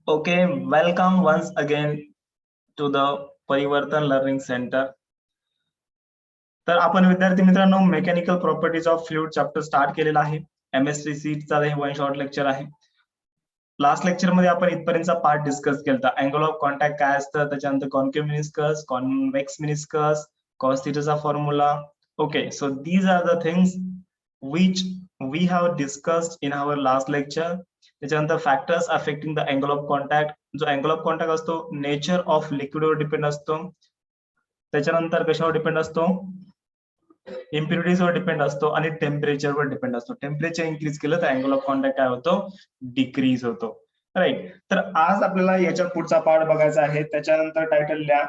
Okay, welcome once again to the Parivartan learning centre. तर आपण विद्यार्थी मित्रांनो mechanical properties of fluid chapter start केलेला आहे. एमएससी चा हे वन शॉर्ट लेक्चर आहे. लास्ट लेक्चर मध्ये आपण इथपर्यंतचा पार्ट डिस्कस केला. अँगल ऑफ कॉन्टॅक्ट काय असतं, त्याच्यानंतर concave meniscus, convex meniscus, cos थीटाचा formula. Okay, so these are the things which we have discussed in our last lecture. त्याच्यानंतर factors affecting the angle of contact. जो angle of contact असतो nature of लिक्विडवर depend असतो. त्याच्यानंतर कशावर depend असतो, इम्प्युरिटीजवर depend असतो आणि टेम्परेचरवर डिपेंड असतो. टेम्परेचर इन्क्रीज केलं तर अँगल ऑफ कॉन्टॅक्ट काय होतो, डिक्रीज होतो. राईट. तर आज आपल्याला याच्या पुढचा पार्ट बघायचा आहे. त्याच्यानंतर टायटल लिहा,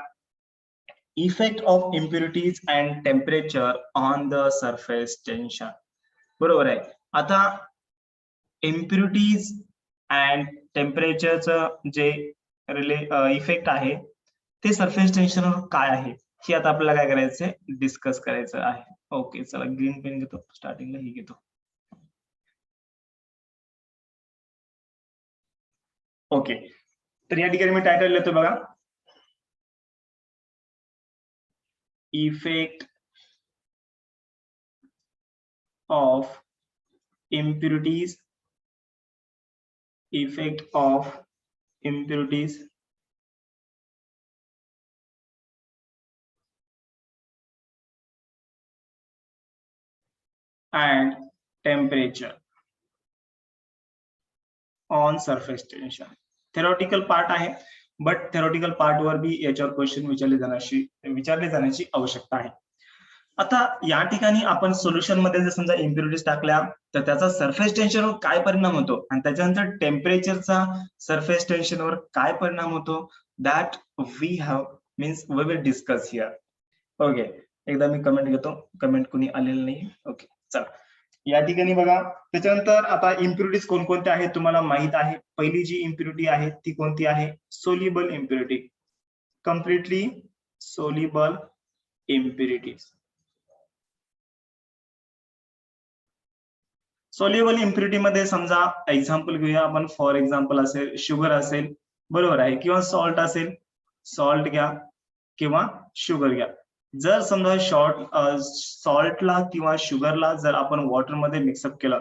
effect of impurities and temperature on the surface tension. बरोबर आहे. आता इम्प्युरिटीज अँड टेम्परेचरचं जे इफेक्ट आहे ते सरफेस टेन्शनवर काय आहे हे आता आपल्याला काय करायचंय, डिस्कस करायचं आहे. ओके, चला ग्रीन पेन घेतो, स्टार्टिंगला ही घेतो. ओके, तर या ठिकाणी मी टायटल लिहितो बघा, effect of impurities, effect of impurities and temperature on surface tension. Theoretical part आहे, बट थेरॉटिकल पार्ट वर भी याच्यावर क्वेश्चन विचारले जाण्याची आवश्यकता आहे. आता या ठिकाणी आपण सोल्युशन मध्ये जर समजा इम्प्युरिटीज टाकल्या तर त्याचा सरफेस टेन्शनवर काय परिणाम होतो आणि त्याच्यानंतर टेम्परेचरचा सरफेस टेन्शनवर काय परिणाम होतो, that we have means we will discuss here. Okay, एकदा मी कमेंट घेतो, कमेंट कुणी आलेलं नाही. ओके, चला या ठिकाणी बघा. त्याच्यानंतर आता इम्प्युरिटीज कोणकोणत्या आहेत तुम्हाला माहित आहे. पहिली जी इम्प्युरिटी आहे ती कोणती आहे, soluble impurity. Completely soluble impurities. Soluble impurity मध्ये समजा एक्झाम्पल घेऊया आपण. फॉर एक्झाम्पल असेल शुगर असेल, बरोबर आहे, किंवा सॉल्ट असेल, सॉल्ट घ्या किंवा शुगर घ्या. जर समजा सॉल्टला किंवा शुगरला जर आपण वॉटरमध्ये मिक्सअप केलं,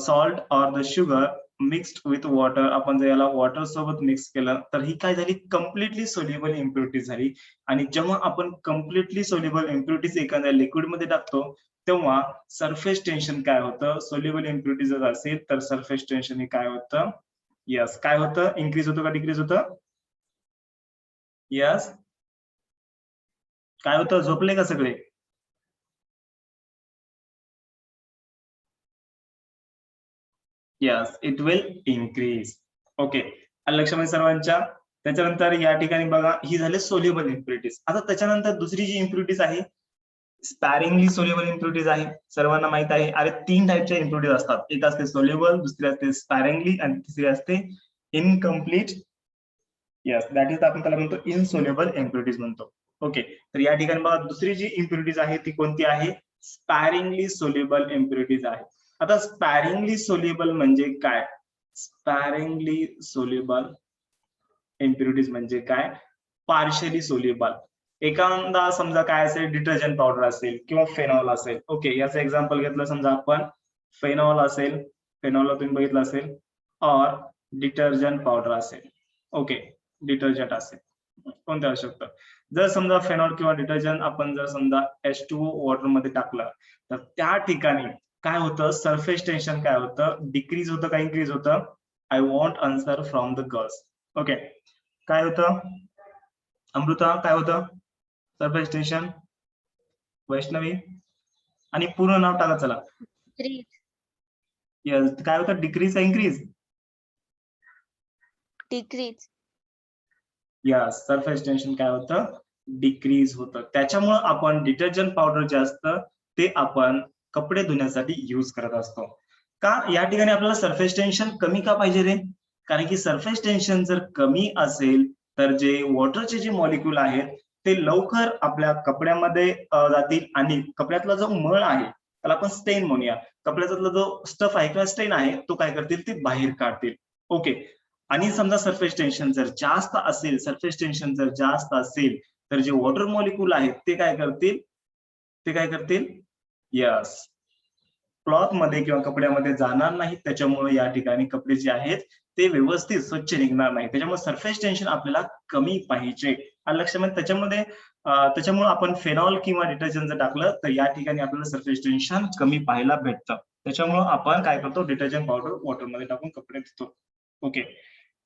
salt or the sugar mixed with water, आपण जर याला वॉटर सोबत मिक्स केलं तर ही काय झाली, कम्प्लिटली सोल्युबल इम्प्युरिटी झाली. आणि जेव्हा आपण कम्प्लिटली सोल्युबल इम्प्युरिटीज एखाद्या लिक्विड मध्ये टाकतो तेव्हा सरफेस टेन्शन काय होतं, सोल्युबल इम्प्युरिटी जर असेल तर सरफेस टेन्शन हे काय होतं, यस काय होतं, इन्क्रीज होतं का डिक्रीज होतं, यस काय होतं, झोपले का सगळे, yes it will increase. Okay, लक्षामध्ये सर्वांच्या. त्याच्यानंतर या ठिकाणी बघा ही झाली सोल्युबल इम्प्युरिटीज. आता त्याच्यानंतर दुसरी जी इम्प्युरिटीज आहे स्पॅरिंगली सोल्युबल इम्प्युरिटीज आहे. सर्वांना माहित आहे. अरे 3 टाईपच्या इम्प्युरिटीज असतात, एक असते सोल्युबल, दुसरी असते स्पॅरिंगली आणि तिसरी असते इनकम्प्लीट. यस दॅट इज आपण त्याला म्हणतो इनसोल्युबल इम्प्युरिटीज म्हणतो. ओके, तर या ठिकाणी बघा दुसरी जी इम्प्युरिटीज आहे ती कोणती आहे, स्पॅरिंगली सोल्युबल इम्प्युरिटीज आहे. आता स्पॅरिंगली सोल्युबल म्हणजे काय, स्पॅरिंगली सोल्युबल इम्प्युरिटीज म्हणजे काय, पार्शियली सोल्युबल. एखादा समजा काय असेल, डिटर्जंट पावडर असेल किंवा फेनॉल असेल. ओके, याचं एक्झाम्पल घेतलं समजा आपण, फेनॉल असेल, फेनॉलला तुम्ही बघितलं असेल, और डिटर्जंट पावडर असेल. ओके, डिटर्जंट असेल, कोणतं असू शकतं. जर समजा फेनॉल किंवा डिटर्जंट आपण जर समजा H2O वॉटर मध्ये टाकलं तर त्या ठिकाणी काय होतं, सरफेस टेन्शन काय होतं, डिक्रीज होतं का इन्क्रीज होतं. I want answer from the girls. Okay, काय होतं अमृता, काय होतं सरफेस टेन्शन, वैष्णवी, आणि पूर्ण नाव टाका चला. यस, काय होतं, डिक्रीज का increase, decrease. Yes, surface tension काय होतं, डिक्रीज होतं. त्याच्यामुळे आपण डिटर्जंट पावडर जे असतं ते आपण कपडे धुण्यासाठी युज करत असतो. का या ठिकाणी आपल्याला सरफेस टेन्शन कमी का पाहिजे रे, कारण की सरफेस टेन्शन जर कमी असेल तर जे वॉटरचे जे मॉलिक्यूल आहेत ते लवकर आपल्या कपड्यामध्ये जातील आणि कपड्यातला जो मळ आहे त्याला आपण स्टेन म्हणूया, कपड्यातला जो स्टफ आहे किंवा स्टेन आहे तो काय करतील, ते बाहेर काढतील. ओके, आणि समजा सरफेस टेन्शन जर जास्त असेल, सरफेस टेन्शन जर जास्त असेल, तर जे वॉटर मॉलिक्यूल आहेत ते काय करतील, यस, क्लॉथ मध्ये किंवा कपड्यामध्ये जाणार नाहीत. त्याच्यामुळे या ठिकाणी कपडे जे आहेत ते व्यवस्थित स्वच्छ निघणार नाही. त्याच्यामुळे सरफेस टेन्शन आपल्याला कमी पाहिजे. लक्षामध्ये त्याच्यामुळे आपण फेनॉल किंवा डिटर्जंट जर टाकलं तर या ठिकाणी आपल्याला सरफेस टेन्शन कमी पाहायला भेटतं. त्याच्यामुळे आपण काय करतो, डिटर्जंट पावडर वॉटरमध्ये टाकून कपडे धुतो. ओके,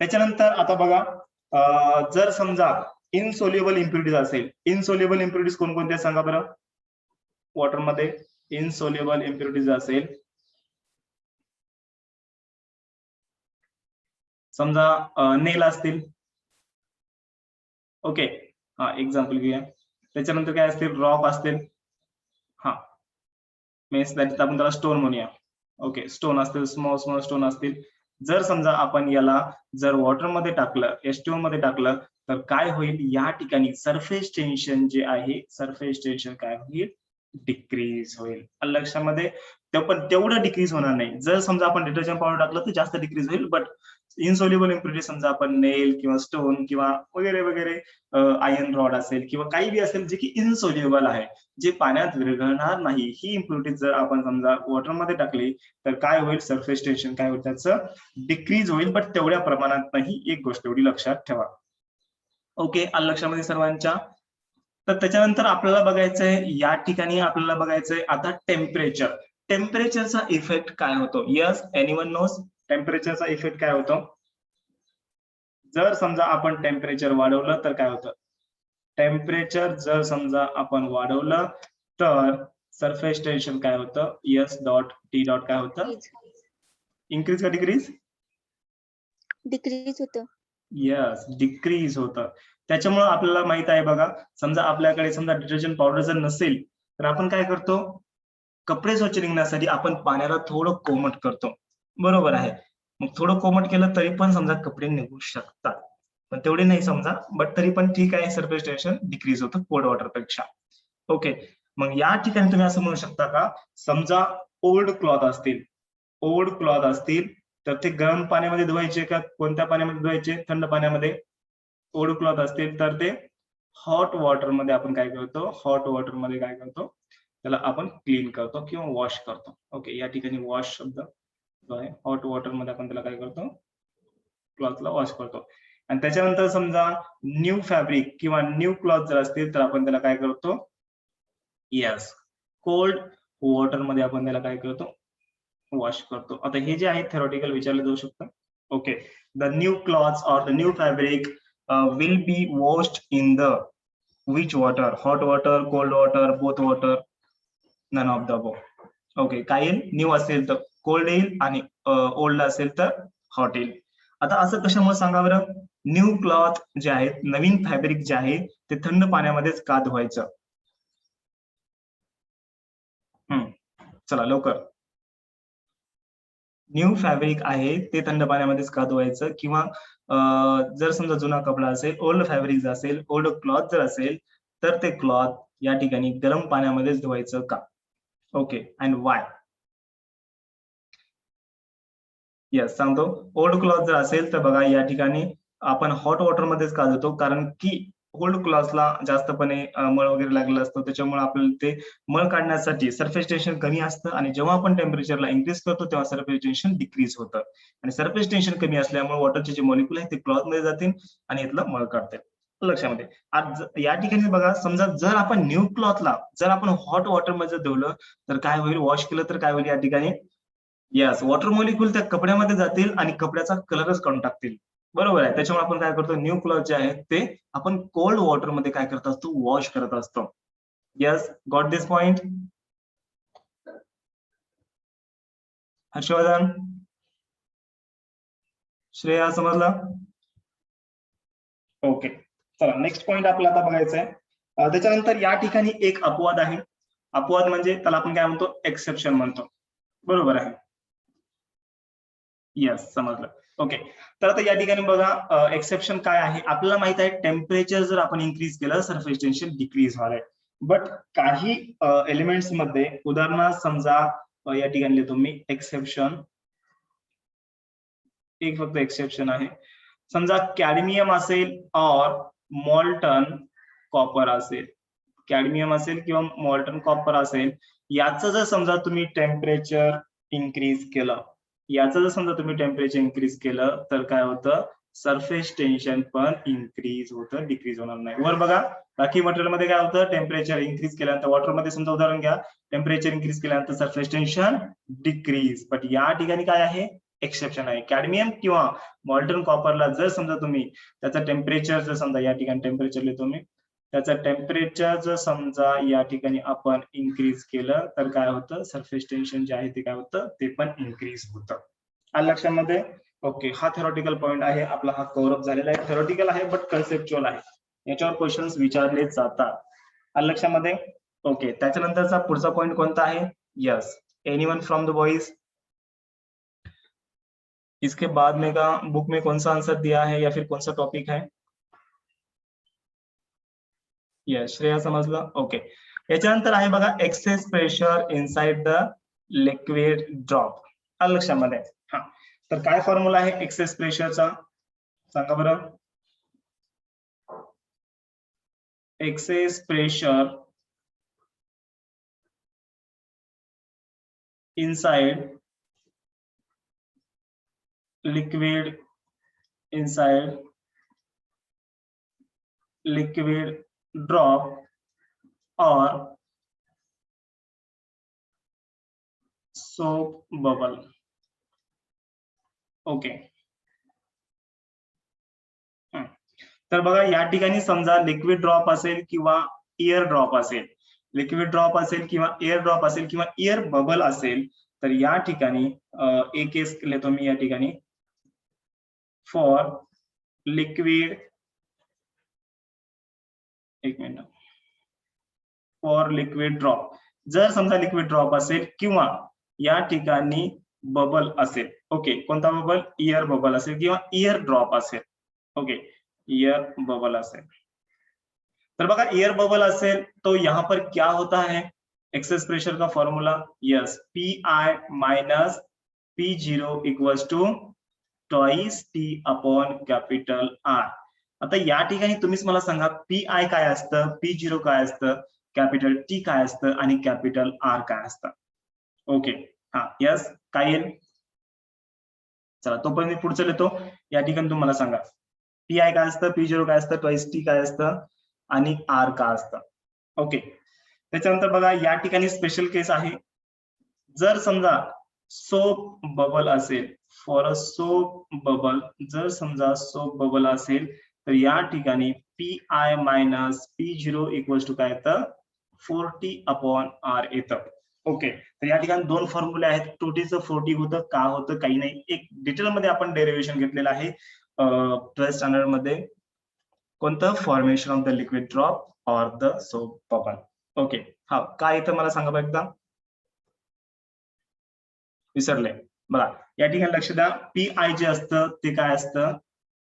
त्याच्यानंतर आता बघा, जर समजा इनसोल्युबल इम्प्युरिटीज असेल, इनसोल्युबल इम्प्युरिटीज कोणकोणत्या सांगा बरं. वॉटरमध्ये इनसोल्युबल इम्प्युरिटीज असेल, समजा नेल असतील. ओके, हा एक्झाम्पल घेऊया. त्याच्यानंतर काय असतील, रॉक असतील. हा मीन्स आपण त्याला स्टोन म्हणूया. ओके, स्टोन असतील, स्मॉल स्मॉल स्टोन असतील. जर समजा आपण याला जर वॉटरमध्ये टाकलं, H2O मध्ये टाकलं, तर काय होईल, या ठिकाणी सरफेस टेन्शन जे आहे, सरफेस टेन्शन काय होईल, डिक्रीज होईल. लक्षामध्ये पण तेवढं डिक्रीज होणार नाही. जर समजा आपण डिटर्जंट पावडर टाकलं तर जास्त डिक्रीज होईल, बट इनसोल्युबल इम्प्युरिटी समजा आपण नेल किंवा स्टोन किंवा वगैरे वगैरे, आयर्न रॉड असेल किंवा काही बी असेल जे की इनसोल्युबल आहे, जे पाण्यात विरघळणार नाही, ही इम्प्युरिटी जर आपण समजा वॉटरमध्ये टाकली तर काय होईल, सरफेस टेन्शन काय होईल, त्याचं डिक्रीज होईल, बट तेवढ्या प्रमाणात नाही. एक गोष्ट एवढी लक्षात ठेवा. ओके, लक्षामध्ये सर्वांच्या. तर त्याच्यानंतर आपल्याला बघायचंय, या ठिकाणी आपल्याला बघायचंय आता टेम्परेचर. टेम्परेचरचा इफेक्ट काय होतो. यस, एनीवन नोस टेम्परेचरचा इफेक्ट काय होतो. जर समजा आपण टेम्परेचर वाढवलं तर काय होतं, टेम्परेचर जर समजा आपण वाढवलं तर सरफेस टेन्शन काय होतं, यस डॉट टी डॉट काय होतं, इन्क्रीज का डिक्रीज, डिक्रीज होतं. यस, डिक्रीज होतं. त्याच्यामुळे आपल्याला माहित आहे बघा, समजा आपल्याकडे समजा डिटर्जंट पावडर जर नसेल तर आपण काय करतो, कपडे स्वच्छ निघण्यासाठी आपण पाण्याला थोडं कोमट करतो, बरोबर आहे. मग थोडं कोमट केलं तरी पण समजा कपडे निघू शकतात, पण तेवढे नाही समजा, बट तरी पण ठीक आहे, सरफेस टेन्शन डिक्रीज होतं कोल्ड वॉटर पेक्षा. ओके, मग या ठिकाणी तुम्ही असं म्हणू शकता का, समजा ओल्ड क्लॉथ असतील तर ते गरम पाण्यामध्ये धुवायचे का कोणत्या पाण्यामध्ये धुवायचे, थंड पाण्यामध्ये. ओल्ड क्लॉथ असतील तर ते हॉट वॉटरमध्ये आपण काय करतो, हॉट वॉटरमध्ये काय करतो, त्याला आपण क्लीन करतो किंवा वॉश करतो. ओके, या ठिकाणी वॉश शब्द जो आहे, हॉट वॉटरमध्ये आपण त्याला काय करतो, क्लॉथला वॉश करतो. आणि त्याच्यानंतर समजा न्यू फॅब्रिक किंवा न्यू क्लॉथ जर असतील तर आपण त्याला काय करतो, यस, कोल्ड वॉटरमध्ये आपण त्याला काय करतो, वॉश करतो. आता हे जे आहे थेरोटिकल विचारलं जाऊ शकतं. ओके, द न्यू क्लॉथ्स और the new fabric will be washed in the which water, hot water, cold water, both water, none of the above. Okay, काय येईल, न्यू असेल तर कोल्ड येईल आणि ओल्ड असेल तर हॉट येईल. आता असं कशामुळे सांगा बरं, न्यू क्लॉथ जे आहेत, नवीन फॅब्रिक जे आहे ते थंड पाण्यामध्येच का धुवायचं. चला लवकर, न्यू फॅब्रिक आहे ते थंड पाण्यामध्येच का धुवायचं, किंवा जर समजा जुना कपडा असेल, ओल्ड फॅब्रिक असेल, ओल्ड क्लॉथ जर असेल तर ते क्लॉथ या ठिकाणी गरम पाण्यामध्येच धुवायचं का. Okay, and Y. यस, सांगतो. ओल्ड क्लॉथ जर असेल तर बघा या ठिकाणी आपण हॉट वॉटर मध्येच का धुतो, कारण की ओल्ड क्लॉथला जास्तपणे मळ वगैरे लागलेला असतो, त्याच्यामुळे आपल्याला ते मळ काढण्यासाठी सरफेस टेन्शन कमी असतं, आणि जेव्हा आपण टेम्परेचरला इन्क्रीज करतो तेव्हा सरफेस टेन्शन डिक्रीज होतं, आणि सरफेस टेन्शन कमी असल्यामुळे वॉटरचे जे मॉलिक्यूल आहेत ते क्लॉथ मध्ये जातील आणि इथलं मळ काढतील. लक्षामध्ये. आज या ठिकाणी बघा, समजा जर आपण न्यू क्लॉथला जर आपण हॉट वॉटर मध्ये धुवलं तर काय होईल, वॉश केलं तर काय होईल, या ठिकाणी यस, वॉटर मॉलिक्यूल त्या कपड्यामध्ये जातील आणि कपड्याचा कलरच काढून टाकतील, बरोबर आहे. त्याच्यामुळे आपण काय करतो, न्यू क्लॉथ जे आहेत ते आपण कोल्ड वॉटर मध्ये काय करत असतो, वॉश करत असतो. यस, गॉट दिस पॉइंट. हर्षवर्धन, श्रेया, समजला. ओके, चला नेक्स्ट पॉइंट आपल्याला आता बघायचा आहे. त्याच्यानंतर या ठिकाणी एक अपवाद आहे. अपवाद म्हणजे त्याला आपण काय म्हणतो, एक्सेप्शन म्हणतो, बरोबर आहे. यस, समजलं. ओके, तर आता या ठिकाणी बघा, एक्सेप्शन काय आहे, आपल्याला माहित आहे टेम्परेचर जर आपण इन्क्रीज केलं सरफेस टेन्शन डिक्रीज होणार आहे, बट काही एलिमेंट्स मध्ये, उदाहरणार्थ समजा या ठिकाणी लिहितो मी एक्सेप्शन एक फक्त एक्सेप्शन आहे. समजा कॅडमियम असेल और मॉल्टन कॉपर असेल, कॅडमियम असेल किंवा मॉल्टन कॉपर असेल, याचं जर समजा तुम्ही टेम्परेचर इन्क्रीज केलं, याचं जर समजा तुम्ही टेम्परेचर इन्क्रीज केलं तर काय होतं, सरफेस टेन्शन पण इन्क्रीज होतं, डिक्रीज होणार नाही. वर बघा बाकी मटेरियल मध्ये काय होतं, टेम्परेचर इन्क्रीज केल्यानंतर वॉटर मध्ये समजा उदाहरण घ्या, टेम्परेचर इन्क्रीज केल्यानंतर सरफेस टेन्शन डिक्रीज. बट या ठिकाणी काय आहे, एक्सेप्शन आहे. कॅडमियम किंवा मॉल्टन कॉपरला जर समजा तुम्ही त्याचं टेम्परेचर जर समजा या ठिकाणी टेम्परेचर लिहितो मी, त्याचं टेम्परेचर जर समजा या ठिकाणी आपण इन्क्रीज केलं तर काय होतं, सरफेस टेन्शन जे आहे ते काय होतं, ते पण इन्क्रीज होतं. आलं लक्षामध्ये? ओके, हा थेरॉटिकल पॉइंट आहे आपला, हा कव्हर अप झालेला आहे. थेरॉटिकल आहे बट कन्सेप्च्युअल आहे, याच्यावर क्वेश्चन्स विचारले जातात. आलं लक्षामध्ये? ओके, त्याच्यानंतरचा पुढचा पॉइंट कोणता आहे? Yes, anyone from the boys? इसके बाद में का बुक में कौन सा आंसर दिया है या फिर कौन सा टॉपिक है? यस, श्रेया समजलं. ओके, याच्यानंतर आहे बघा excess pressure inside the liquid drop. आलं लक्षामध्ये? हा, तर काय फॉर्म्युला आहे एक्सेस प्रेशरचा, सांगा बरं. Excess pressure inside liquid, inside liquid drop और सोप बबल. ओके, तर बघा या ठिकाणी समजा लिक्विड ड्रॉप असेल किंवा एअर ड्रॉप असेल, लिक्विड ड्रॉप असेल किंवा एअर ड्रॉप असेल किंवा एअर बबल असेल, तर या ठिकाणी एक केस लिहितो मी या ठिकाणी, फॉर लिक्विड, एक मिनिट, फॉर लिक्विड ड्रॉप, जर समजा लिक्विड ड्रॉप असेल किंवा या ठिकाणी बबल असेल. ओके, कोणता बबल? एअर बबल असेल किंवा एअर ड्रॉप असेल. ओके, एयर बबल असेल, तर बघा एयर बबल असेल तो यहाँ पर क्या होता है, एक्सेस प्रेशर का formula, yes, P I minus P zero equals to twice T upon capital R. आता या ठिकाणी तुम्हीच मला सांगा पी आय काय असतं, पी जीरो काय असतं, कॅपिटल टी काय असतं आणि कॅपिटल आर काय असतं. ओके, हा, यस, काय येईल? चला तोपर्यंत मी पुढचं लिहितो, या ठिकाणी तुम्हाला सांगा पी आय काय असतं, पी जीरो काय असतं, ट्वाइस टी काय असतं आणि आर काय असतं. ओके, त्याच्यानंतर बघा या ठिकाणी स्पेशल केस आहे, जर समजा सोप बबल असेल, फॉर अ सोप बबल, जर समजा सोप बबल असेल तर या ठिकाणी P I minus P zero equals to काय येतं, 40 अपॉन आर येतं. ओके, तर या ठिकाणी दोन फॉर्म्युले आहेत, 2Tचं 40 होतं, का होतं काही नाही, एक डिटेलमध्ये आपण डेरिव्हेशन घेतलेलं आहे 12th स्टँडर्ड मध्ये, कोणतं, formation of the liquid drop और द सोप बबल. ओके, हा काय येतं मला सांगा एकदा, विसरले बघा, या ठिकाणी लक्ष द्या, पी आय जे असतं ते काय असतं,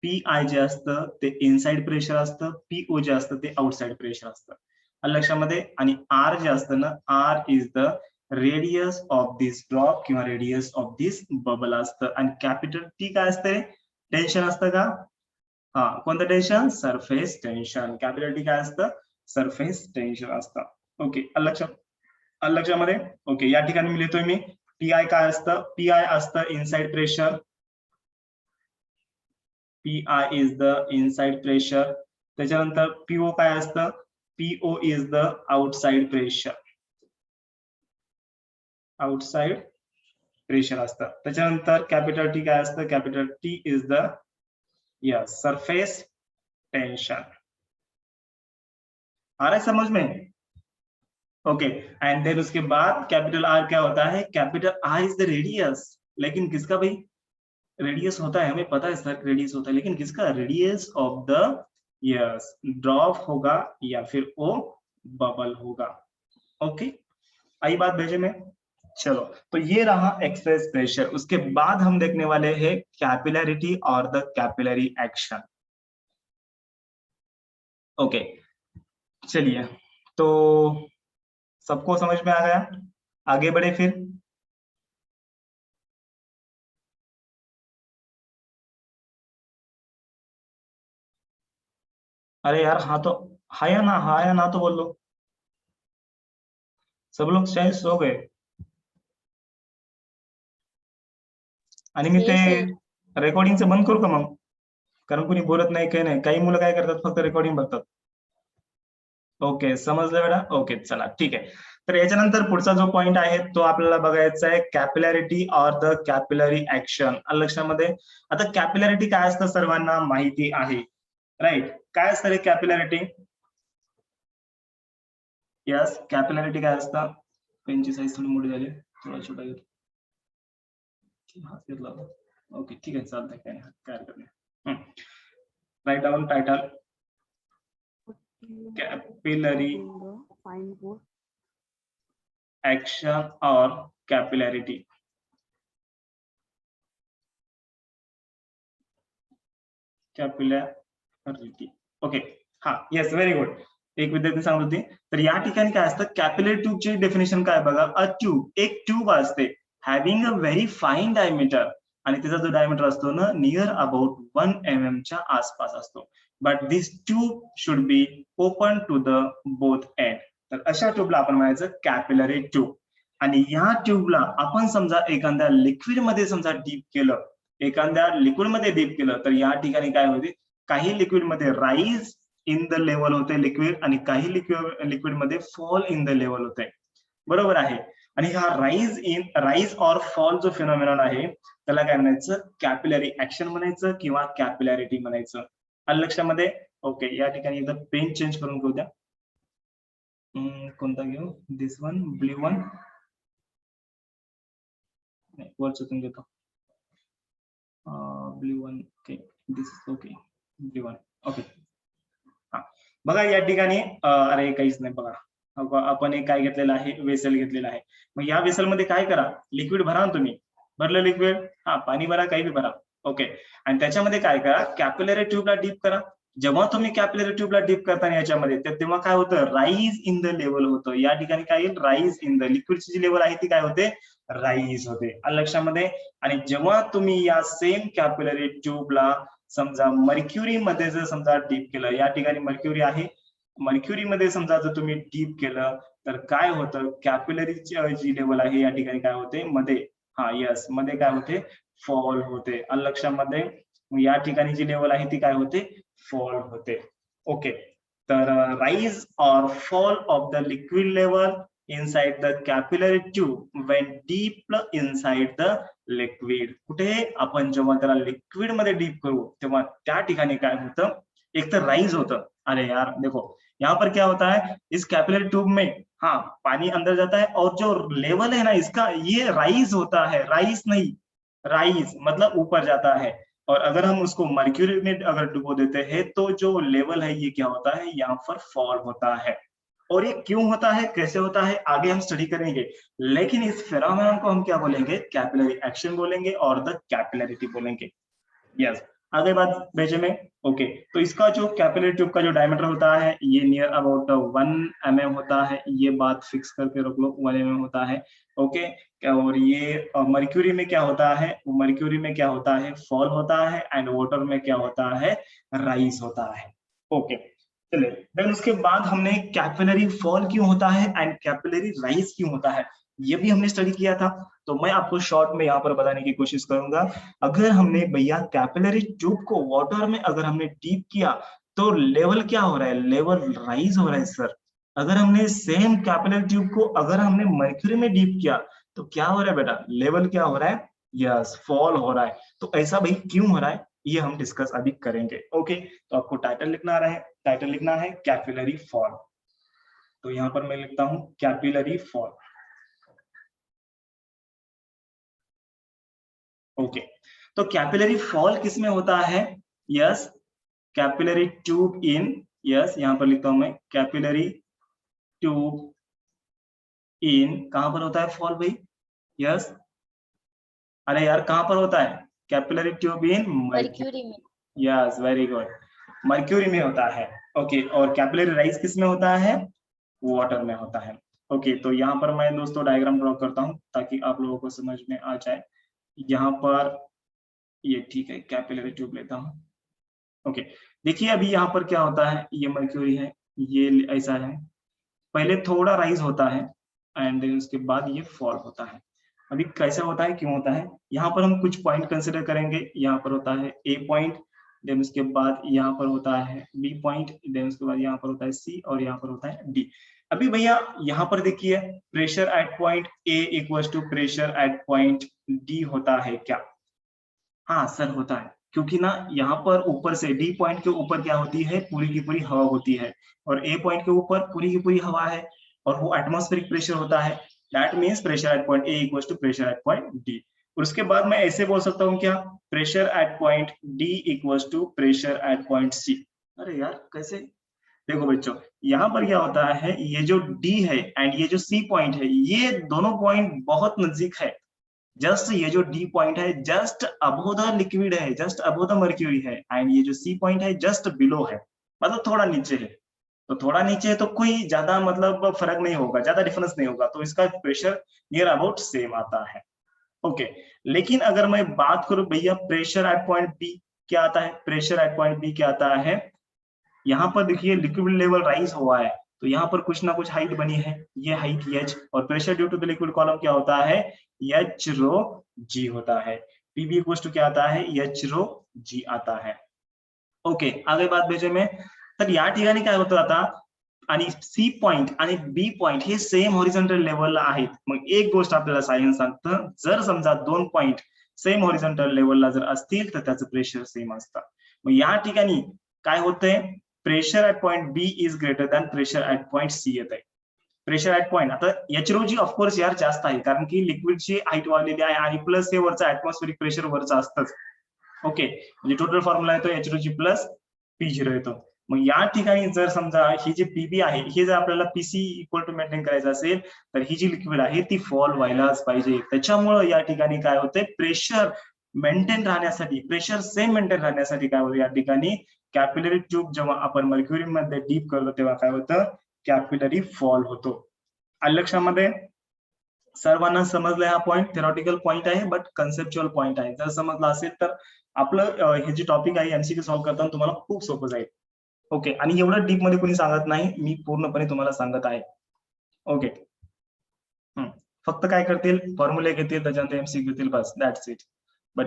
पी आय जे असतं ते इनसाइड प्रेशर असतं, पीओ जे असतं ते आउटसाइड प्रेशर असतं. लक्षामध्ये, आणि आर जे असतं ना, R is the radius of this drop किंवा रेडियस ऑफ दिस बबल असतं, आणि कॅपिटल टी काय असते, टेन्शन असतं का, हा, कोणतं tension, surface tension, capital T काय असतं, सरफेस टेन्शन असतं. ओके, लक्षामध्ये. ओके, या ठिकाणी मी लिहितोय मी पी आय काय असतं, पी आय असतं inside pressure, P I is the inside pressure. त्याच्यानंतर पीओ काय असतं, PO is the outside pressure, outside pressure असतं. त्याच्यानंतर कॅपिटल टी काय असतं, capital T is the, yes, surface tension. आ रहा है समझ में? ओके, एंड देन उसके बाद कैपिटल आर क्या होता है, capital R is the radius, लेकिन किसका भाई, रेडियस होता है, हमें पता है सर रेडियस होता है, लेकिन किसका, radius of the, yes, drop होगा या फिर वो बबल होगा. ओके, आई बात भेजे में. चलो, तो ये रहा एक्सेस प्रेशर. उसके बाद हम देखने वाले हैं कैपिलरिटी और द कैपिलरी एक्शन. ओके, चलिए, तो सबको समझ में आ गया, आगे बढ़े फिर. अरे यार हाँ या ना तो बोल दो, सब लोग शायद सो गए आणि मी ते येस सर. रेकॉर्डिंगचं बंद करू का मग? कारण कोणी बोलत नाही, काही नाही. काही मुलं काय करतात, फक्त रेकॉर्डिंग बघतात. ओके, समजलं बेटा? ओके, चला ठीक आहे. तर याच्यानंतर पुढचा जो पॉइंट आहे तो आपल्याला बघायचा आहे, कॅपिलॅरिटी ऑर द कॅपिलरी ऍक्शन. लक्षामध्ये, आता कॅपिलॅरिटी काय असतं सर्वांना माहिती आहे, राईट? काय असतं रे कॅपिलॅरिटी? यस, कॅपिलॅरिटी काय असतं? पेनची साईज थोडी मोठी झाली, थोडा छोटा घेतो. हात घेतला होता. ओके, ठीक आहे, चालतंय, काय नाही, काय हरकत नाही. Write down title, capillary action or capillarity. Capillarity. Okay, हा, येस, व्हेरी गुड. एक विद्यार्थी सांगत होती. तर या ठिकाणी काय असतं, कॅपिलरी ट्यूबची डेफिनेशन काय बघा. अ ट्यूब, एक ट्यूब असते, having a very fine diameter, आणि तिचा जो डायमीटर असतो ना, नियर अबाउट 1 mm च्या आसपास असतो. But this tube should be open to the both end. तर अशा ट्यूबला आपण म्हणायचं कॅपिलरी ट्यूब. आणि या ट्यूबला आपण समजा एखाद्या लिक्विड मध्ये समजा डीप केलं, एखाद्या लिक्विड मध्ये डीप केलं, तर या ठिकाणी काय होते, काही लिक्विड मध्ये राईज इन द लेवल होते लिक्विड, आणि काही लिक्विड मध्ये फॉल इन द लेवल होते, बरोबर आहे. आणि हा राईज ऑर फॉल जो फिनॉमिनॉन आहे, त्याला काय म्हणायचं, कॅपिलरी ऍक्शन म्हणायचं किंवा कॅपिलॅरिटी म्हणायचं. आलं लक्षामध्ये? ओके, या ठिकाणी एकदा पेन चेंज करून घेऊ द्या. कोणता घेऊ? दिस वन, ब्ल्यू वन, वरचून घेतो. ब्ल्यू वन, ओके, दिस ओके, ब्ल्यू वन, ओके. हा, बघा या ठिकाणी अरे काहीच नाही बघा, आपण एक काय घेतलेलं आहे, वेसल घेतलेला आहे. मग या वेसल मध्ये काय करा, लिक्विड भरा ना तुम्ही. भरलं लिक्विड, हा, पाणी भरा, काही बी भरा, ओके. आणि त्याच्यामध्ये काय करा, कॅपिलरी ट्यूबला डीप करा. जेव्हा तुम्ही कॅपिलरी ट्यूबला डीप करता याच्यामध्ये, तेव्हा काय होतं, राईज इन द लेवल होतं. या ठिकाणी काय येईल, राईज इन द, लिक्विडची जी लेवल आहे ती काय होते, राईज होते. आलं लक्षामध्ये? आणि जेव्हा तुम्ही या सेम कॅपिलरी ट्यूबला समजा मर्क्युरी मध्ये जर समजा डीप केलं, या ठिकाणी मर्क्युरी आहे, मर्क्युरी मध्ये समजा जर तुम्ही डीप केलं, तर काय होतं, कॅपिलरीची जी लेवल आहे या ठिकाणी काय होते, मध्ये, हा यस, मध्ये काय होते, फॉल होते. आलं लक्षामध्ये? या ठिकाणी जी लेवल आहे ती काय होते, फॉल होते. ओके, तर rise or fall of the liquid level inside the capillary tube when deep inside the liquid. कुठे, आपण जेव्हा त्याला लिक्विड मध्ये डीप करू, तेव्हा त्या ठिकाणी काय होतं, एक तर राइज होतं. अरे यार देखो, यहाँ पर क्या होता है, इस कैपिलरी ट्यूब में, हाँ, पानी अंदर जाता है, और जो लेवल है ना इसका, ये राइज होता है, राइज नहीं, राइज मतलब ऊपर जाता है. और अगर हम उसको मर्क्यूरी में अगर डुबो देते हैं, तो जो लेवल है ये क्या होता है, यहाँ पर फॉल होता है. और ये क्यों होता है, कैसे होता है, आगे हम स्टडी करेंगे. लेकिन इस फेनोमेनन को हम क्या बोलेंगे, कैपिलरी एक्शन बोलेंगे और द कैपिलरिटी बोलेंगे. यस, आगे बात भेजे में. ओके, तो इसका जो कैपिलरी ट्यूब का जो डायमीटर होता है, ये नियर अबाउट 1 mm होता है. ये बात फिक्स करके रख लो, 1 mm होता है. ओके, और ये मर्क्यूरी में क्या होता है, मर्क्यूरी में क्या होता है, फॉल होता है, एंड वाटर में क्या होता है, राइज होता है. ओके, चलिए, देन उसके बाद हमने कैपिलरी फॉल क्यों होता है एंड कैपिलरी राइज क्यों होता है, ये भी हमने स्टडी किया था. तो मैं आपको शॉर्ट में यहाँ पर बताने की कोशिश करूंगा. अगर हमने भैया कैपिलरी ट्यूब को वाटर में अगर हमने डीप किया, तो लेवल क्या हो रहा है, लेवल राइज हो रहा है सर. अगर हमने सेम कैपिलरी ट्यूब को अगर हमने मर्क्यूरी में डीप किया, तो क्या हो रहा है बेटा, लेवल क्या हो रहा है, यस, फॉल हो रहा है. तो ऐसा भाई क्यों हो रहा है, ये हम डिस्कस अभी करेंगे. ओके, तो आपको टाइटल लिखना रहे, टाइटल लिखना है कैपिलरी फॉल. तो यहाँ पर मैं लिखता हूँ कैपिलरी फॉल. ओके, तो कैपिलरी फॉल किसमें होता है, yes, capillary tube in, yes, यहाँ पर लिखता हूं मैं कैपिलरी ट्यूब इन, कहां पर होता है फॉल भाई, यस, अरे यार कहां पर होता है, कैपिलरी ट्यूब इन मर्क्यूरी में. यस, वेरी गुड, मर्क्यूरी में होता है. ओके, और कैपिलरी राइज किस में होता है, वाटर में होता है. ओके, तो यहाँ पर मैं दोस्तों डायग्राम ड्रॉ करता हूँ ताकि आप लोगों को समझ में आ जाए. यहाँ पर ये ठीक है, कैपिलरी ट्यूब लेता हूँ. ओके, देखिए अभी यहाँ पर क्या होता है, ये मर्क्यूरी है, ये ऐसा है, पहले थोड़ा राइज होता है एंड देन उसके बाद ये फॉल होता है। अभी कैसा होता है, क्यों होता है, यहाँ पर हम कुछ पॉइंट कंसिडर करेंगे। यहाँ पर होता है ए पॉइंट, देन उसके बाद यहाँ पर होता है बी पॉइंट, देन उसके बाद यहाँ पर होता है सी और यहाँ पर होता है डी। अभी भैया यहाँ पर देखिए pressure at point A equals to pressure at point D होता है क्या? हाँ सर होता है, क्योंकि ना यहाँ पर ऊपर से डी पॉइंट के ऊपर क्या होती है, पूरी की पूरी हवा होती है, और ए पॉइंट के ऊपर पूरी की पूरी हवा है, और वो एटमॉस्फेरिक प्रेशर होता है। That means pressure at point A equals to pressure at point D. और उसके बाद मैं ऐसे बोल सकता हूँ क्या, pressure at point D equals to pressure at point C. अरे यार कैसे, देखो बच्चों यहाँ पर क्या होता है, ये जो डी है एंड ये जो सी पॉइंट है, ये दोनों पॉइंट बहुत नजदीक है। जस्ट ये जो डी पॉइंट है जस्ट अबव द लिक्विड है, जस्ट अबव द मर्क्यूरी है, एंड ये जो सी पॉइंट है जस्ट बिलो है, मतलब थोड़ा नीचे है। तो थोड़ा नीचे है तो कोई ज्यादा मतलब फर्क नहीं होगा, ज्यादा डिफरेंस नहीं होगा, तो इसका प्रेशर नियर अबाउट सेम आता है। ओके, लेकिन अगर मैं बात करूं भैया प्रेशर एट पॉइंट बी क्या आता है, प्रेशर एट पॉइंट बी क्या आता है, यहाँ पर देखिए लिक्विड लेवल राइज हुआ है, तो यहाँ पर कुछ ना कुछ हाइट बनी है, ये हाइट h, और pressure due to the liquid column क्या होता है, h रो g होता है। पीबी इक्वल्स टू क्या आता है, h रो g आता है। ओके, आगे बात भेजे में, तर या ठिकाणी काय होतं आता, आणि सी पॉइंट आणि बी पॉइंट हे सेम हॉरिझॉन्टल लेवलला आहेत। मग एक गोष्ट आपल्याला सायन्स सांगतं, जर समजा दोन पॉइंट सेम हॉरिझॉन्टल लेवलला जर असतील तर त्याचं प्रेशर सेम असतं। मग या ठिकाणी काय होतंय, pressure at point B is greater than pressure at point C येत आहे। प्रेशर एट पॉइंट आता एच रो जी ऑफकोर्स यार जास्त आहे, कारण की लिक्विडची हाईट वाढलेली आहे आणि प्लस हे वरचं ऍटमॉस्फेरिक प्रेशर वरचं असतंच। ओके, म्हणजे टोटल फॉर्म्युला येतो एच रो जी प्लस पी झिरो येतो। मग या ठिकाणी जर समजा ही जी पीबी आहे, हे जर आपल्याला पीसी इक्वल टू मेंटेन करायचं असेल, तर ही जी लिक्विड आहे ती फॉल व्हायलाच पाहिजे। त्याच्यामुळे या ठिकाणी काय होतंय, प्रेशर मेंटेन राहण्यासाठी, प्रेशर सेम मेंटेन राहण्यासाठी काय होतं, या ठिकाणी कॅपिलरी ट्यूब जेव्हा आपण मर्क्युरी मध्ये डीप करतो तेव्हा काय होतं, कॅपिलरी फॉल होतो। आलं लक्षामध्ये? सर्वांना समजलंय हा पॉइंट, थेरॉटिकल पॉइंट आहे बट कन्सेप्च्युअल पॉइंट आहे। जर समजलं असेल तर आपलं हे जे टॉपिक आहे एमसीक्यू सॉल्व्ह करताना तुम्हाला खूप सोपं जाईल। ओके, आणि एवढं डीप मध्ये कोणी सांगत नाही, मी पूर्णपणे तुम्हाला सांगत आहे। ओके, फक्त काय करतील, फॉर्म्युले घेतील, त्याच्यानंतर एमसीक्यू घेतील, बस दॅट्स इट। बट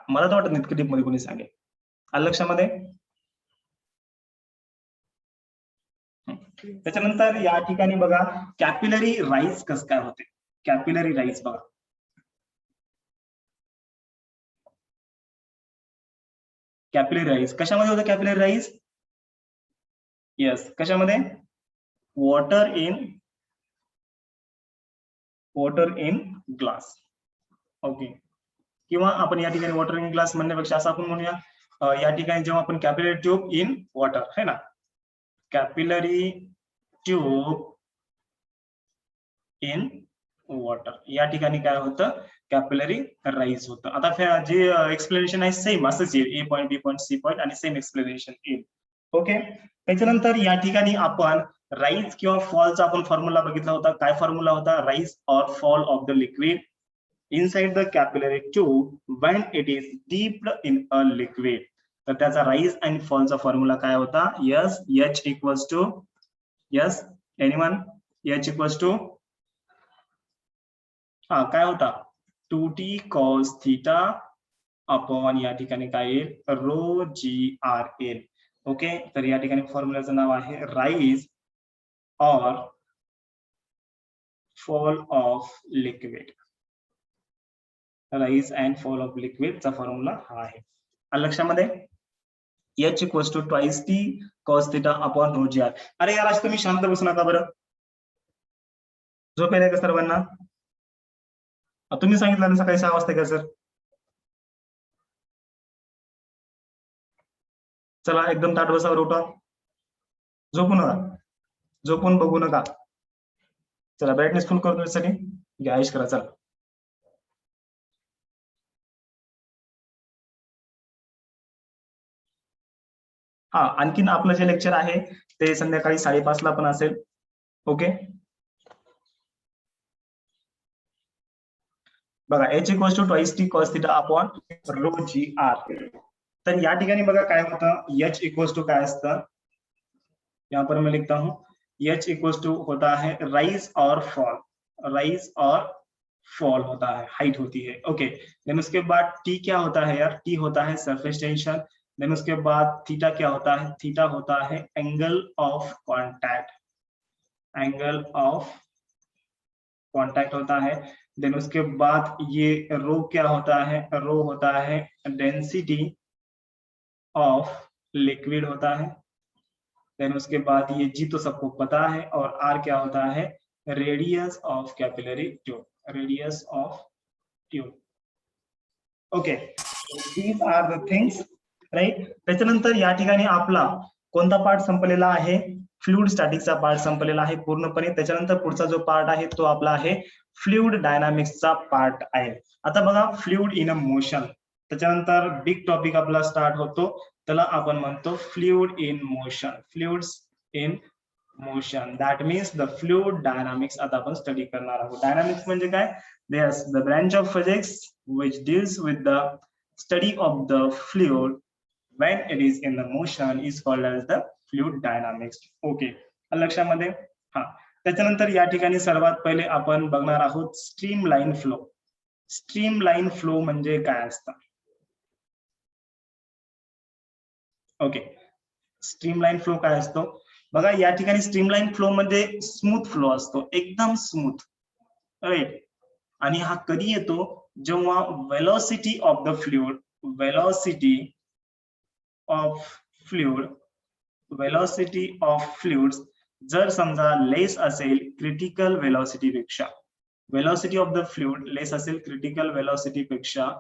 मला तर वाटत नाही इतकं डीप मध्ये कोणी सांगेल। आलं लक्षामध्ये? त्याच्यानंतर या ठिकाणी बघा कॅपिलरी राईज कसं काय होते, कॅपिलरी राईज बघा, कॅपिलरी राईज कशामध्ये होतं, कॅपिलरी राईज यस कशामध्ये, वॉटर इन ग्लास। ओके, किंवा आपण या ठिकाणी वॉटर इन ग्लास म्हणण्यापेक्षा असं आपण म्हणूया, या ठिकाणी जेव्हा आपण कॅपिलरी ट्यूब इन वॉटर है ना, कॅपिलरी ट्यूब इन वॉटर, या ठिकाणी काय होतं, कॅपिलरी राईज होतं। आता जे एक्सप्लेनेशन आहे सेम असंच येईल, ए पॉइंट बी पॉइंट सी पॉइंट आणि सेम एक्सप्लेनेशन येईल। ओके, त्याच्यानंतर या ठिकाणी आपण राईज किंवा फॉलचा आपण फॉर्म्युला बघितला होता। काय फॉर्म्युला होता, rise or fall of the liquid inside the capillary tube when it is dipped in a liquid. तर त्याचा राईज अँड फॉलचा फॉर्म्युला काय होता, yes H equals to, yes anyone, H equals to हा काय होता, 2t cos थीटा अपॉन या ठिकाणी काय येईल, रो जी आर येईल। ओके, तर या ठिकाणी फॉर्म्युलाचं नाव आहे rise or fall of liquid, rise and fall of लिक्विडचा फॉर्म्युला हा आहे। लक्षामध्ये, H equals to twice T cos theta upon rho G R. अरे यार आज तुम्ही शांत बसू नका बरं, झोप येते का सर्वांना? तुम्ही सांगितलं ना सकाळी 6 वाजता का सर? चला एकदम ताट बसा, उठा, झोपू नका, झोपून बघू नका। चला ब्राईटनेस फुल करतो यासाठी, घ्या ऐश करा, चला। हा, आणखीन आपलं जे लेक्चर आहे ते संध्याकाळी 5:30 ला पण असेल। ओके, बघा H equals to twice T cos theta upon rho G R. तर या ठिकाणी बघा काय होतं, एच इक्वल्स टू काय असतं, यहाँ पर मैं लिखता हूँ एच इक्वल्स टू होता है राइज और फॉल, राइज और फॉल होता है, हाइट होती है। ओके, देन उसके बाद टी क्या होता है यार, टी होता है सरफेस टेंशन। देन उसके बाद थीटा क्या होता है, थीटा होता है angle of contact, angle of contact होता है। देन उसके बाद ये रो क्या होता है, रो होता है डेंसिटी ऑफ लिक्विड होता है। देन उसके बाद ये जी तो सबको पता है, और आर क्या होता है, radius of capillary tube, radius of tube. Okay, these are the things, right. त्याच्यानंतर या ठिकाणी आपला कोणता पार्ट संपलेला आहे, फ्लुइड स्टॅटिक्सचा पार्ट संपलेला आहे पूर्णपणे। त्याच्यानंतर पुढचा जो पार्ट आहे तो आपला आहे फ्लुइड डायनामिक्सचा पार्ट आहे। आता बघा फ्लुइड इन अ मोशन, त्याच्यानंतर बिग टॉपिक आपला स्टार्ट होतो, त्याला आपण म्हणतो fluid in motion, fluids in motion, that means the fluid dynamics आता आपण स्टडी करणार आहोत। डायनामिक्स म्हणजे काय, there's the branch of physics which deals with the study of the fluid when it is in the motion is called as the fluid dynamics. Okay, लक्षामध्ये, हा। त्याच्यानंतर या ठिकाणी सर्वात पहिले आपण बघणार आहोत स्ट्रीमलाइन फ्लो। स्ट्रीमलाइन फ्लो म्हणजे काय असतं, ओके, स्ट्रीमलाइन फ्लो काय असतो बघा, या ठिकाणी स्ट्रीमलाइन फ्लो मध्ये स्मूथ फ्लो असतो, एकदम स्मूथ, राईट। आणि हा कधी येतो, जेव्हा velocity of the fluid, velocity of fluid, velocity of fluids जर समजा लेस असेल क्रिटिकल वेलोसिटी पेक्षा, वेलोसिटी ऑफ द फ्लुइड लेस असेल क्रिटिकल वेलोसिटी पेक्षा,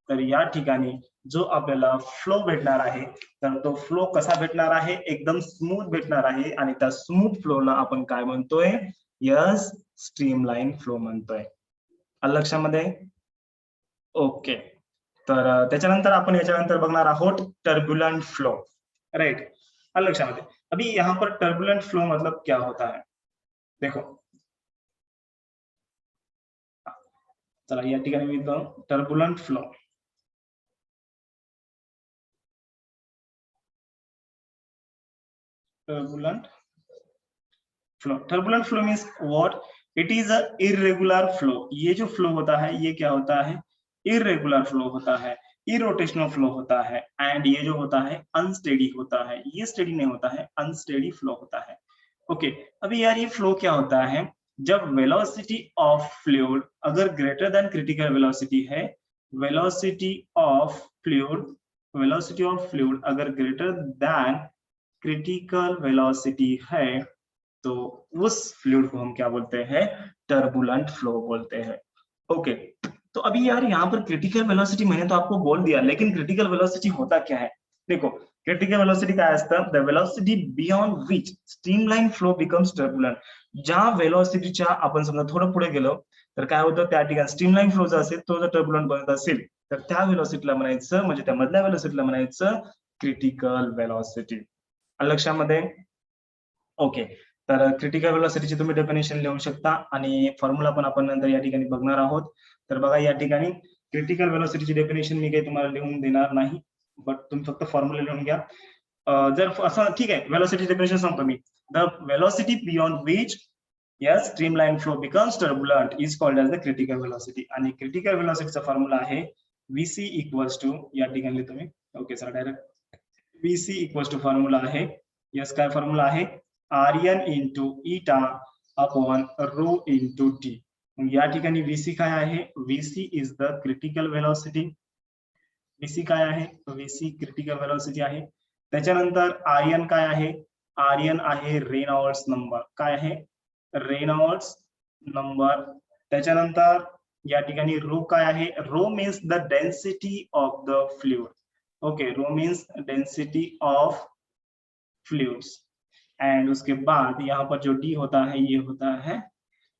तर या ठिकाणी जो आपल्याला फ्लो भेटणार आहे, तर तो फ्लो कसा भेटणार आहे, एकदम स्मूथ भेटणार आहे। आणि त्या स्मूथ फ्लोला आपण काय म्हणतोय, यस, स्ट्रीमलाइन फ्लो म्हणतोय। लक्षामध्ये, ओके। तर त्याच्यानंतर आपण याच्यानंतर बघणार आहोत टर्बुलेंट फ्लो, राइट। लक्षामध्ये, अभी यहाँ पर टर्बुलेंट फ्लो मतलब क्या होता है, देखो, चला या ठिकाणी मी turbulent flow, turbulent flow, turbulent flow means what, it is a irregular flow. ये जो फ्लो होता है ये क्या होता है, इरेगुलर फ्लो होता है, इरोटेशनल फ्लो होता है, एंड ये जो होता है अनस्टेडी होता है, ये स्टेडी नहीं होता है, अनस्टेडी फ्लो होता है। ओके, अभी यार ये फ्लो क्या होता है, जब वेलोसिटी ऑफ फ्लूइड अगर ग्रेटर देन क्रिटिकल वेलोसिटी है, velocity of fluid, velocity of fluid अगर ग्रेटर देन क्रिटिकल वेलोसिटी है, तो उस फ्लूइड को हम क्या बोलते हैं, टर्बुलेंट फ्लो बोलते हैं। ओके, तो अभी यार यहाँ पर क्रिटिकल वेलोसिटी मैंने तो आपको बोल दिया, लेकिन क्रिटिकल वेलोसिटी होता क्या है, देखो क्रिटिकल वेलोसिटी काय असतं, the velocity beyond which streamline flow becomes turbulent. ज्या वेलोसिटीच्या आपण समजा थोडं पुढे गेलो तर काय होतं, त्या ठिकाणी स्ट्रीमलाइन फ्लो जो असेल तो जर टर्बुलेंट बनत असेल तर त्या वेलोसिटीला म्हणायचं, म्हणजे त्या मधल्या वेलोसिटीला म्हणायचं क्रिटिकल वेलोसिटी। लक्षामध्ये, ओके। तर क्रिटिकल वेलोसिटीची तुम्ही डेफिनेशन लिहू शकता आणि फॉर्म्युला पण आपण नंतर या ठिकाणी बघणार आहोत। तर बघा या ठिकाणी क्रिटिकल वेलोसिटीची डेफिनेशन मी काही तुम्हाला लिहून देणार नाही, बट तुम्ही फक्त फॉर्म्युला लिहून घ्या। जर असं ठीक आहे, वेलोसिटी डेफिनेशन सांगतो मी, the velocity beyond which yes streamline flow becomes turbulent is called as the critical velocity. आणि क्रिटिकल वेलोसिटीचा फॉर्म्युला आहे VC इक्वल्स टू, या ठिकाणी तुम्ही okay sir direct VC equals to formula आहे, यस काय फॉर्म्युला आहे, Rn into eta upon rho into t। या ठिकाणी VC काय आहे, VC is the critical velocity, VC काय आहे, VC क्रिटिकल वेलोसिटी आहे। त्याच्यानंतर Rn काय आहे, Rn आहे रेनॉल्ड्स नंबर, काय आहे, रेनॉल्ड्स नंबर। त्याच्यानंतर या ठिकाणी रो काय आहे, rho means the density of the fluid, okay, rho means density of fluids. And उसके बाद यहाँ पर जो डी होता है ये होता है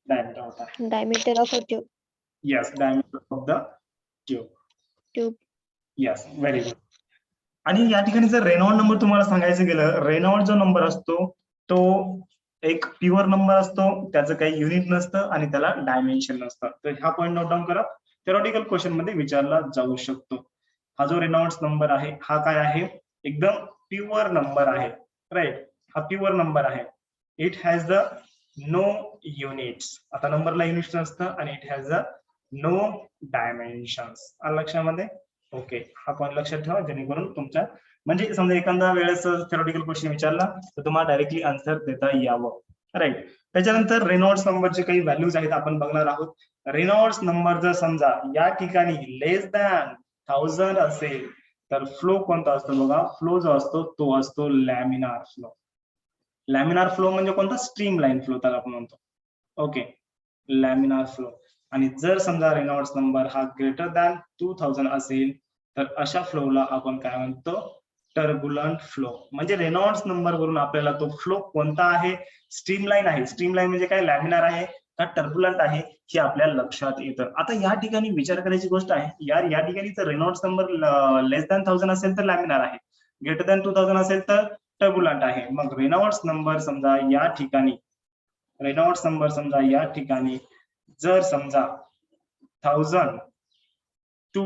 डायमीटर होता है, diameter of a tube, yes, diameter of the tube, yes, very good. आणि या ठिकाणी जर रेनॉल्ड नंबर तुम्हाला सांगायचं गेलं, रेनॉल्ड जो नंबर असतो तो एक प्युअर नंबर असतो, त्याचं काही युनिट नसतं आणि त्याला डायमेन्शन नसतं। तर हा पॉइंट नोट डाऊन करा, थेरॉटिकल क्वेश्चन मध्ये विचारला जाऊ शकतो। हा जो रेनॉल्ड्स नंबर आहे हा काय आहे, एकदम प्युअर नंबर आहे, राईट. हा प्युअर नंबर आहे. It has the no units. आता नंबरला युनिट्स नसतं आणि it has the no dimensions. लक्षामध्ये ओके. हा पॉईंट लक्षात ठेवा जेणेकरून तुमच्या म्हणजे समजा एखादा वेळेस थेरॉटिकल क्वेश्चन विचारला तर तुम्हाला डायरेक्टली आन्सर देता यावं, राईट. त्याच्यानंतर रेनॉल्ड्स नंबरचे काही व्हॅल्यूज आहेत आपण बघणार आहोत. रेनॉल्ड्स नंबर जर समजा या ठिकाणी लेस दॅन 1000 असेल तर फ्लो कोणता असतो बघा, फ्लो जो असतो तो असतो लॅमिनार फ्लो. लॅमिनार फ्लो म्हणजे कोणता, स्ट्रीम लाईन फ्लो त्याला आपण म्हणतो. Okay, laminar flow. आणि जर समजा रेनॉल्ड्स नंबर हा ग्रेटर दॅन 2000 असेल तर अशा फ्लोला आपण काय म्हणतो, टर्ब्युलंट फ्लो. म्हणजे रेनॉल्ड्स नंबर वरून आपल्याला तो फ्लो कोणता आहे, स्ट्रीमलाईन आहे. स्ट्रीमलाईन म्हणजे काय, लॅमिनार आहे का टर्ब्युलंट आहे हे आपल्या लक्षात येतं. आता या ठिकाणी विचार करायची गोष्ट आहे यार, या ठिकाणी जर रेनॉल्ड्स नंबर लेस दॅन 1000 असेल तर लॅमिनार आहे, ग्रेटर दॅन 2000 असेल तर टर्ब्युलंट आहे. मग रेनॉल्ड्स नंबर समजा या ठिकाणी, रेनॉल्ड्स नंबर समजा या ठिकाणी जर समजा 1000 टू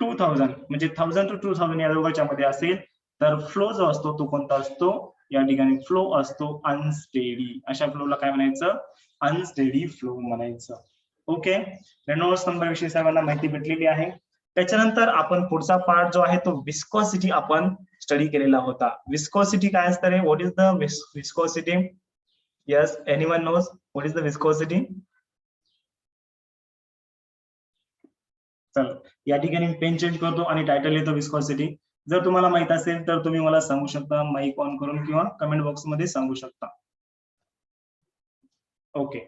2000 म्हणजे 1000 टू 2000 या दोघांच्या मध्ये असेल तर फ्लो जो असतो तो कोणता असतो, या ठिकाणी फ्लो असतो अनस्टेडी. अशा फ्लोला काय म्हणायचं, अनस्टेडी फ्लो म्हणायचं. ओके, रेनॉल्ड्स नंबर विषयी सर्वांना माहिती भेटलेली आहे. त्याच्यानंतर आपण पुढचा पार्ट जो आहे तो विस्कोसिटी आपण स्टडी केलेला होता. विस्कोसिटी काय असतं रे, what is the viscosity? Yes, anyone knows what is the viscosity? चल या ठिकाणी पेन चेंज करतो आणि टायटल येतो विस्कोसिटी. जर तुम्हाला माहित असेल तर तुम्ही मला सांगू शकता माईक ऑन करून किंवा कमेंट बॉक्स मध्ये सांगू शकता. Okay,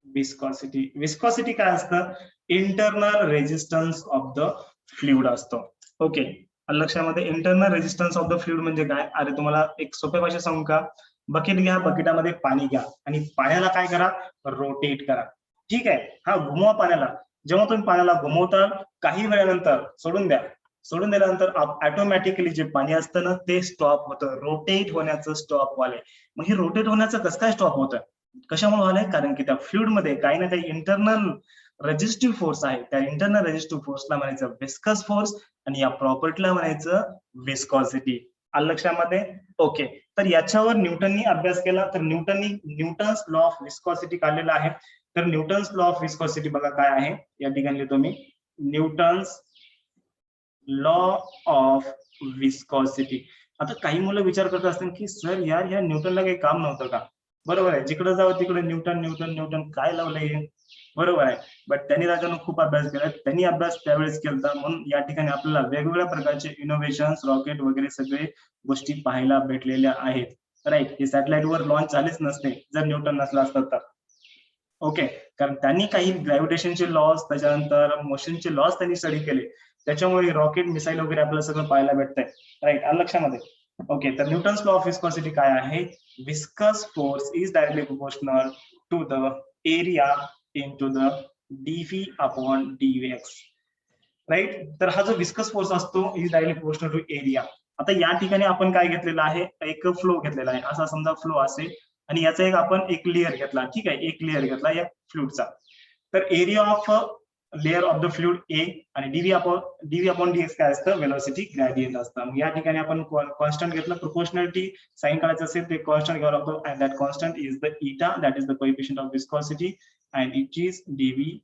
viscosity. विस्कोसिटी काय असतं, internal resistance of the fluid असतो. ओके, लक्षामध्ये internal resistance of the fluid म्हणजे काय, अरे तुम्हाला एक सोप्या भाषेत सांगू का, बकेट घ्या, बकेटामध्ये पाणी घ्या आणि पाण्याला काय करा, रोटेट करा. ठीक आहे, हा घुमवा पाण्याला. जेव्हा तुम्ही पाण्याला घुमवता काही वेळानंतर सोडून द्या, सोडून दिल्यानंतर ऑटोमॅटिकली जे पाणी असतं ना ते स्टॉप होतं, रोटेट होण्याचं स्टॉप व्हायला. मग हे रोटेट होण्याचं कसं काय स्टॉप होतं, कशामुळे व्हायलंय, कारण की त्या फ्लुइड मध्ये काही ना काही इंटरनल रेजिस्टिव्ह फोर्स आहे. त्या इंटरनल रेजिस्टिव्ह फोर्सला म्हणायचं विस्कस फोर्स आणि या प्रॉपर्टीला म्हणायचं विस्कॉसिटी. आलं लक्षामध्ये? ओके, तर याच्यावर न्यूटननी अभ्यास केला, तर न्यूटन्स लॉ ऑफ विस्कॉसिटी काढलेला आहे. तर न्यूटन्स लॉ ऑफ विस्कॉसिटी बघा काय आहे, या ठिकाणी लिहितो मी, न्यूटन्स लॉ ऑफ विस्कॉसिटी. आता काही मुलं विचार करत असतील की सर यार ह्या न्यूटनला काही काम नव्हतं का? बरोबर आहे, जिकडे जावं तिकडे न्यूटन न्यूटन न्यूटन काय लावलंय, बरोबर आहे. बट त्यांनी राजानं खूप अभ्यास केला, त्यांनी अभ्यास त्यावेळेस केला म्हणून या ठिकाणी आपल्याला वेगवेगळ्या प्रकारचे इनोव्हेशन्स, रॉकेट वगैरे सगळे गोष्टी पाहायला भेटलेल्या आहेत, राईट. हे सॅटेलाइट वर लॉन्च झालेच नसते जर न्यूटन नसला असता तर. ओके, कारण त्यांनी काही ग्रॅव्हिटेशनचे लॉज, त्याच्यानंतर मोशनचे लॉज त्यांनी स्टडी केले, त्याच्यामुळे रॉकेट, मिसाईल वगैरे आपल्याला सगळं पाहायला भेटतंय, राईट. आलं लक्षामध्ये? ओके, तर न्यूटन्स लॉ ऑफ विस्कॉसिटी काय आहे, viscous force is directly proportional to the area into the dv upon dx, right. तर हा जो विस्कस फोर्स असतो is directly proportional to area. आता या ठिकाणी आपण काय घेतलेलं आहे, एक फ्लो घेतलेला आहे, असा समजा फ्लो असेल आणि याचा एक लेअर घेतला, ठीक आहे, एक लेअर घेतला या फ्लुइडचा. तर area of layer of the fluid A आणि डीव्ही अपॉन डीएक्स काय असतं, वेलोसिटी ग्रेडियंट असतं. मग या ठिकाणी आपण कॉन्स्टंट घेतलं, प्रोपोर्शनलिटी साइन काढायचं असेल ते कॉन्स्टंट घ्यावं लागतो, and that constant is the eta, that is the coefficient of viscosity and it is DV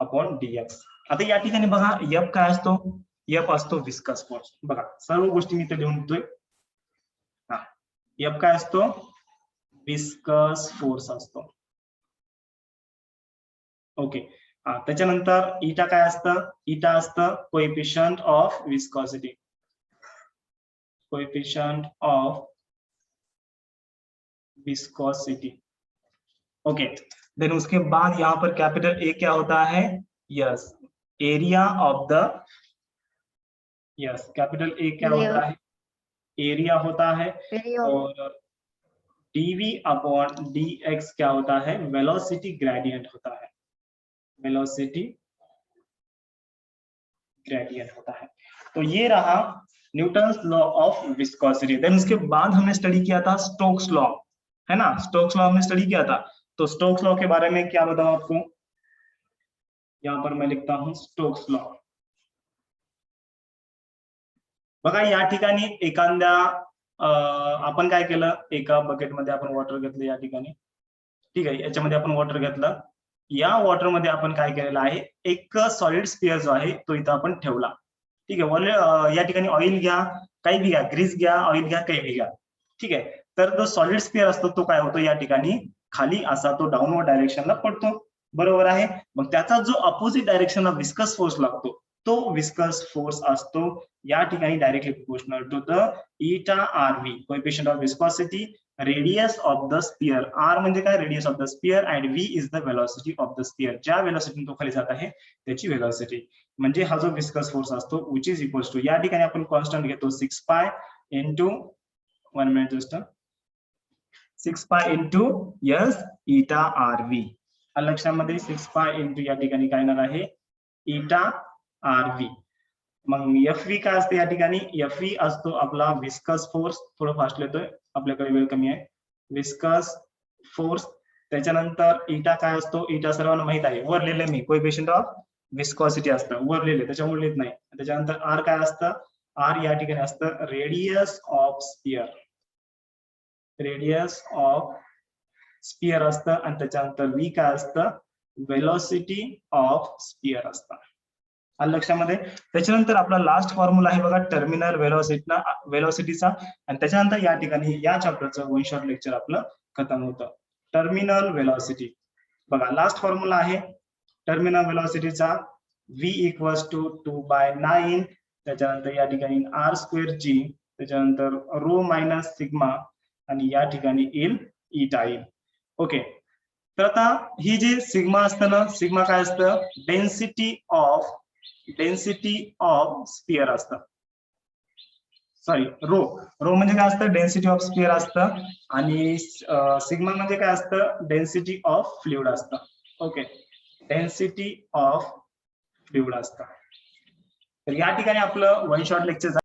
upon DX. आता या ठिकाणी बघा एफ काय असतो, एफ असतो विस्कस फोर्स. बघा सर्व गोष्टी मी इथे लिहून देतोय. हा, एफ काय असतो, विस्कस फोर्स असतो. ओके, त्याच्यानंतर इटा काय असतं, इटा असतं coefficient of viscosity, coefficient of viscosity. Okay, then उसके बाद यहाँ पर कैपिटल ए क्या होता है, yes, area of the, yes, capital A क्या होता है, एरिया होता है, और डीवी अपॉन डीएक्स क्या होता है, वेलोसिटी ग्रेडियंट होता है, वेलोसिटी ग्रेडियंट होता है. तो ये रहा Newton's law of viscosity. Then उसके बाद हमने स्टडी किया था स्टोक्स लॉ, है ना, स्टोक्स लॉ हमने स्टडी किया था. तो स्टोक्स लॉ के बारे में क्या बताऊं आपको, यहाँ पर मैं लिखता हूं स्टोक्स लॉ. बघा या ठिकाणी एखाद्या आपण काय केलं, एका बकेटमध्ये आपण वॉटर घेतलं या ठिकाणी, ठीक आहे, याच्यामध्ये आपण वॉटर घेतलं. या वॉटर मध्ये आपण काय केलेलं आहे, एक सॉलिड स्पिअर जो आहे तो इथं आपण ठेवला. ठीक आहे, या ठिकाणी ऑइल घ्या, काही बी घ्या, ग्रीस घ्या, ऑइल घ्या, काही बी घ्या. ठीक आहे, तर जो सॉलिड स्पिअर असतो तो काय होतो, या ठिकाणी खाली असा तो डाऊनवर्ड डायरेक्शनला पडतो. बरोबर आहे. मग त्याचा जो अपोजिट डायरेक्शनला विस्कस फोर्स लागतो, तो विस्कस फोर्स असतो या ठिकाणी directly proportional to the eta R V, coefficient of viscosity, radius of the sphere. R म्हणजे काय, radius of the sphere, and V is the velocity of the sphere. ज्या velocity तो खाली जात आहे त्याची वेलॉसिटी, म्हणजे हा जो विस्कस फोर्स असतो विच इज इक्वल्स टू, या ठिकाणी आपण कॉन्स्टंट घेतो 6 pi into 1 minute just 6 pi into S इटा आर व्ही. लक्षामध्ये 6 पाय इंटू या ठिकाणी काय येणार आहे, इटा आर व्ही. मग एफ व्ही काय असते या ठिकाणी, एफ व्ही असतो आपला विस्कस फोर्स. थोडं फास्ट लिहितोय, आपल्याकडे वेळ कमी आहे. Viscous force. त्याच्यानंतर इटा काय असतो, इटा सर्वांना माहित आहे, वर लिहिले मी, कोएफिशिएंट ऑफ विस्कॉसिटी असतं, वर लिहिले त्याच्यामुळे लिहित नाही. त्याच्यानंतर आर काय असतं, आर या ठिकाणी असतं radius of sphere, radius of sphere असतं. आणि त्याच्यानंतर व्ही काय असतं, वेलॉसिटी ऑफ स्पियर असतं. लक्षामध्ये. त्याच्यानंतर आपला लास्ट फॉर्म्युला आहे बघा, टर्मिनल वेलॉसिटीचा. आणि त्याच्यानंतर या ठिकाणी या चॅप्टरचं वन शॉट लेक्चर आपलं खतम होतं. टर्मिनल वेलॉसिटी बघा, लास्ट फॉर्म्युला आहे टर्मिनल वेलॉसिटीचा, v इक्वल्स टू 2/9. त्याच्यानंतर या ठिकाणी आर स्क्वेअर जी, त्याच्यानंतर रो मायनस सिग्मा, आणि या ठिकाणी येईल इटा येईल. ओके, तर आता ही जे सिग्मा असतं ना, सिग्मा काय असतं, डेन्सिटी ऑफ स्पियर असतं. सॉरी, रो म्हणजे काय असतं, डेन्सिटी ऑफ स्पियर असतं. आणि सिग्मा म्हणजे काय असतं, डेन्सिटी ऑफ फ्लुइड असतं. ओके, डेन्सिटी ऑफ फ्लुइड असतं. तर या ठिकाणी आपलं वन शॉट लेक्चर